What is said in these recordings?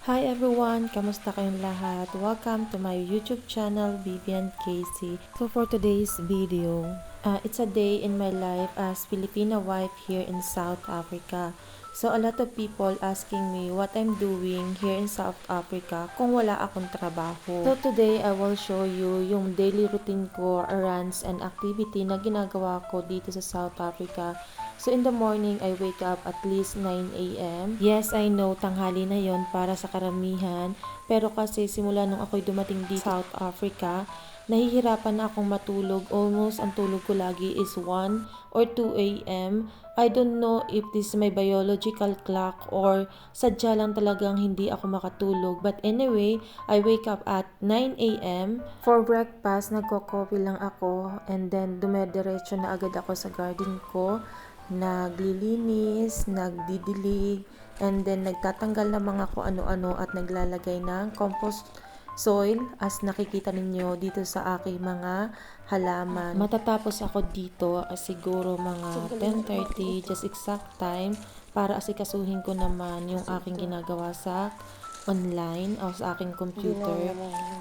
Hi everyone! Kamusta kayong lahat? Welcome to my YouTube channel, Vivian Casey. So for today's video, it's a day in my life as Filipina wife here in South Africa. So a lot of people asking me what I'm doing here in South Africa kung wala akong trabaho. So today, I will show you yung daily routine ko, errands and activity na ginagawa ko dito sa South Africa. So in the morning, I wake up at least 9 a.m. Yes, I know, tanghali na yon para sa karamihan. Pero kasi simula nung ako'y dumating dito sa South Africa, nahihirapan na akong matulog. Almost ang tulog ko lagi is 1 or 2 a.m. I don't know if this is my biological clock or sadya lang talagang hindi ako makatulog. But anyway, I wake up at 9 a.m. For breakfast, nagko-coffee lang ako and then dumediretso na agad ako sa garden ko. Naglilinis, nagdidilig, and then nagtatanggal ng mga kung ano-ano at naglalagay ng compost soil as nakikita ninyo dito sa aking mga halaman. Matatapos ako dito siguro mga 10:30, just exact time para asikasuhin ko naman yung aking ginagawa sa online o sa aking computer.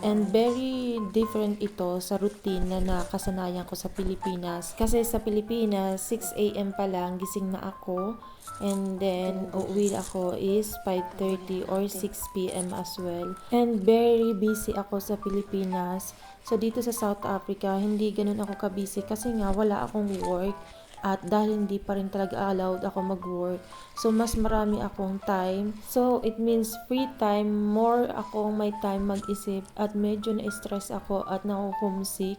And very different ito sa routine na nakasanayan ko sa Pilipinas. Kasi sa Pilipinas, 6 a.m. pa lang gising na ako. And then, uuwi ako is 5:30 or 6 p.m. as well. And very busy ako sa Pilipinas. So, dito sa South Africa, hindi ganun ako ka-busy kasi nga wala akong work. At dahil hindi pa rin talaga allowed ako mag-work, so mas marami akong time. So it means free time, more akong may time mag-isip at medyo na-stress ako at na-homesick,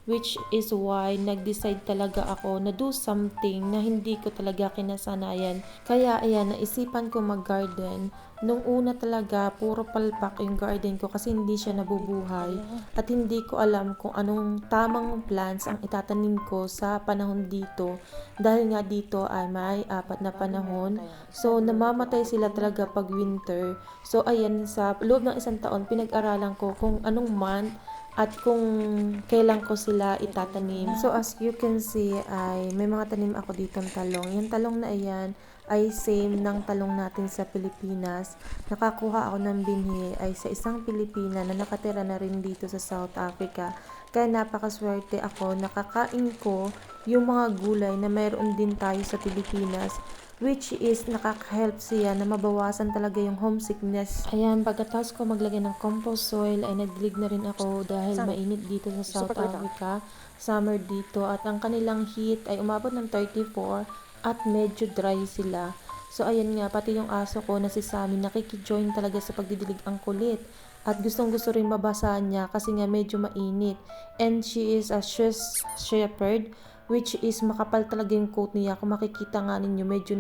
which is why nag-decide talaga ako na do something na hindi ko talaga kinasanayan. Kaya ayan, naisipan ko mag-garden. Nung una talaga, puro palpak yung garden ko kasi hindi siya nabubuhay at hindi ko alam kung anong tamang plants ang itatanim ko sa panahon dito. Dahil nga dito ay may 4 na panahon. So, namamatay sila talaga pag winter. So, ayan, sa loob ng isang taon, pinag-aralan ko kung anong month at kung kailan ko sila itatanim. So as you can see ay may mga tanim ako ditong talong. Yung talong na iyan ay same ng talong natin sa Pilipinas. Nakakuha ako ng binhi ay sa isang Pilipina na nakatira na rin dito sa South Africa. Kaya napakaswerte ako, nakakain ko yung mga gulay na mayroon din tayo sa Pilipinas, which is nakaka-help siya na mabawasan talaga yung homesickness. Ayan, pagkatapos ko maglagay ng compost soil ay nagdilig na rin ako dahil mainit dito sa South Africa. Summer dito at ang kanilang heat ay umabot ng 34 at medyo dry sila. So ayan nga, pati yung aso ko na si Sammy nakikijoin talaga sa pagdidilig, ang kulit. At gustong gusto rin mabasa niya kasi nga medyo mainit. And she is a Swiss Shepherd, which is makapal talaga yung coat niya. Kung makikita nga ninyo, medyo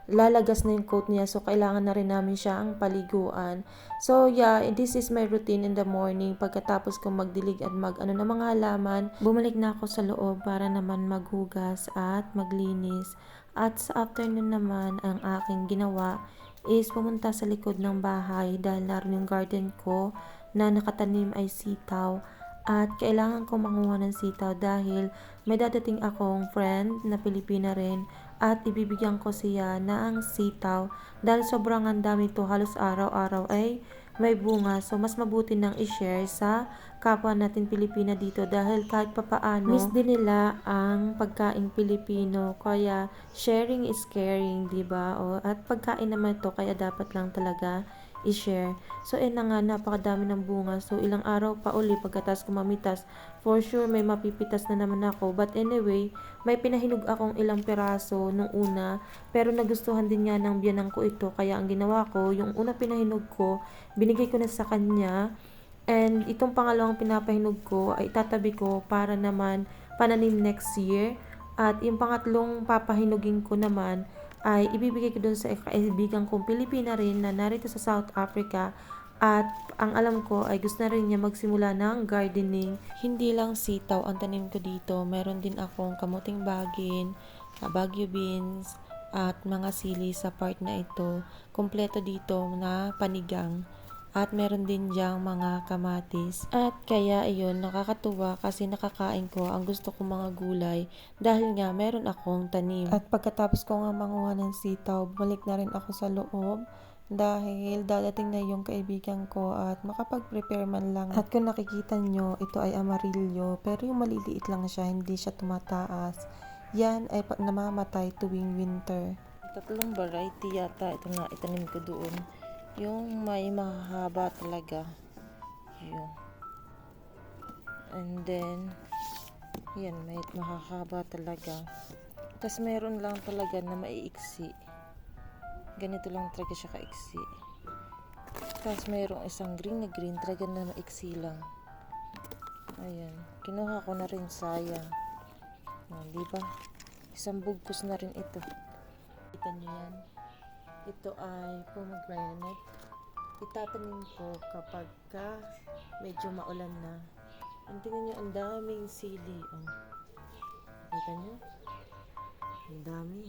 lalagas na yung coat niya. So, kailangan na rin namin siya ang paliguan. So, yeah, this is my routine in the morning. Pagkatapos kong magdilig at ng mga halaman, bumalik na ako sa loob para naman maghugas at maglinis. At sa afternoon naman, ang aking ginawa is pumunta sa likod ng bahay dahil naroon yung garden ko na nakatanim ay sitaw. At kailangan ko manguha ng sitaw dahil may dadating akong friend na Pilipina rin at ibibigyan ko siya ng sitaw dahil sobrang ang dami to, halos araw-araw ay may bunga. So mas mabuti nang i-share sa kapwa natin Pilipina dito dahil kahit papaano miss din nila ang pagkain Pilipino. Kaya sharing is caring, 'di ba? O at pagkain naman to kaya dapat lang talaga i-share. So, na nga, napakadami ng bunga. So, ilang araw pa uli pagkatas ko mamitas. For sure, may mapipitas na naman ako. But anyway, may pinahinog akong ilang piraso nung una. Pero nagustuhan din nga ng biyanang ko ito. Kaya ang ginawa ko, yung una pinahinog ko, binigay ko na sa kanya. And itong pangalawang pinapahinog ko ay itatabi ko para naman pananim next year. At yung pangatlong papahinugin ko naman ay ibibigay ko dun sa kaibigan kong Pilipina rin na narito sa South Africa. At ang alam ko ay gusto na rin niya magsimula ng gardening. Hindi lang sitaw ang tanim ko dito. Meron din akong kamuting bagin, bagyo beans, at mga sili sa part na ito. Kompleto dito na panigang. At meron din diyang mga kamatis. At kaya ayun, nakakatuwa kasi nakakain ko ang gusto kong mga gulay dahil nga meron akong tanim. At pagkatapos ko nga manguha ng sitaw, bumalik na rin ako sa loob dahil dadating na yung kaibigan ko at makapag-prepare man lang. At kung nakikita nyo, ito ay amarillo pero yung maliliit lang siya, hindi siya tumataas. Yan ay namamatay tuwing winter. Tatlong variety yata ito na itanim ko doon. Yung may mahaba talaga. Yun. And then, yan, may mahahaba talaga. Tapos meron lang talaga na maiiksi. Ganito lang talaga siya kaiksi. Tapos mayroong isang green na green talaga na maiksi lang. Ayan. Kinuha ko na rin, sayang. Diba? Isang bugkos na rin ito. Kita nyo yan? Ito ay pomegranate. Itatanim ko kapag medyo maulan na. And tingnan nyo, ang daming sili. Kita nyo? Ang dami.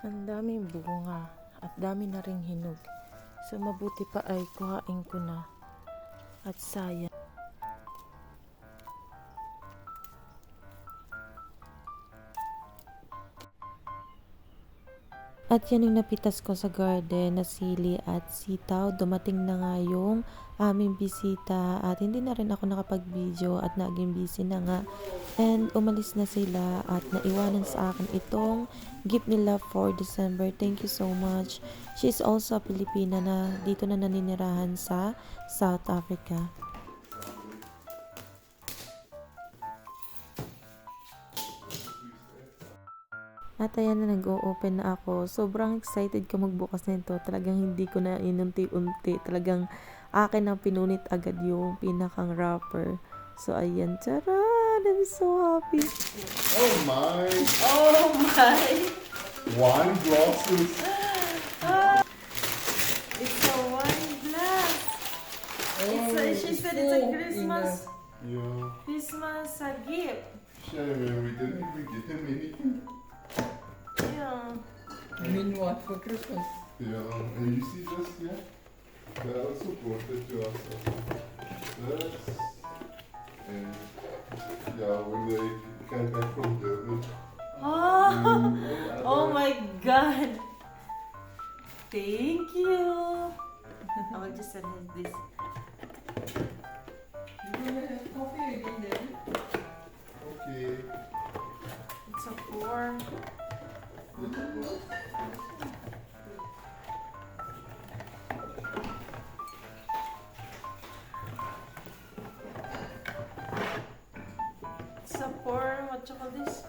Ang daming bunga. At dami na ring hinog. So mabuti pa ay kuhain ko na. At sayang. At yan yung napitas ko sa garden na sili at sitaw. Dumating na nga yung aming bisita at hindi na rin ako nakapag-video at naging busy na nga. And umalis na sila at naiwanan sa akin itong gift nila for December. Thank you so much. She's also a Filipina na dito na naninirahan sa South Africa. At ayan na, nag-o-open na ako. Sobrang excited ko magbukas nito. Talagang hindi ko na inunti-unti. Talagang akin ang pinunit agad yung pinakang wrapper. So ayan, tara! I'm so happy. Oh my! Oh my! Wine glasses. It's a wine glass. She said it's a Christmas Yeah. gift. Shame, we didn't even get him anything. Yeah. You mean what, for Christmas? Yeah, and you see this, yeah? They also brought it to us. This. And yeah, when they came back from Durban. Oh my God! Thank you. I'll just send him this. You gonna have coffee again then? Okay. It's a four. It's a four. What you call this?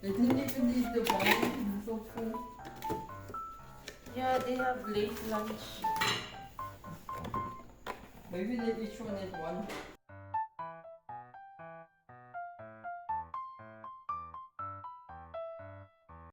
They didn't even eat the wine, it's so full. Yeah, they have late lunch. Maybe they each one ate one.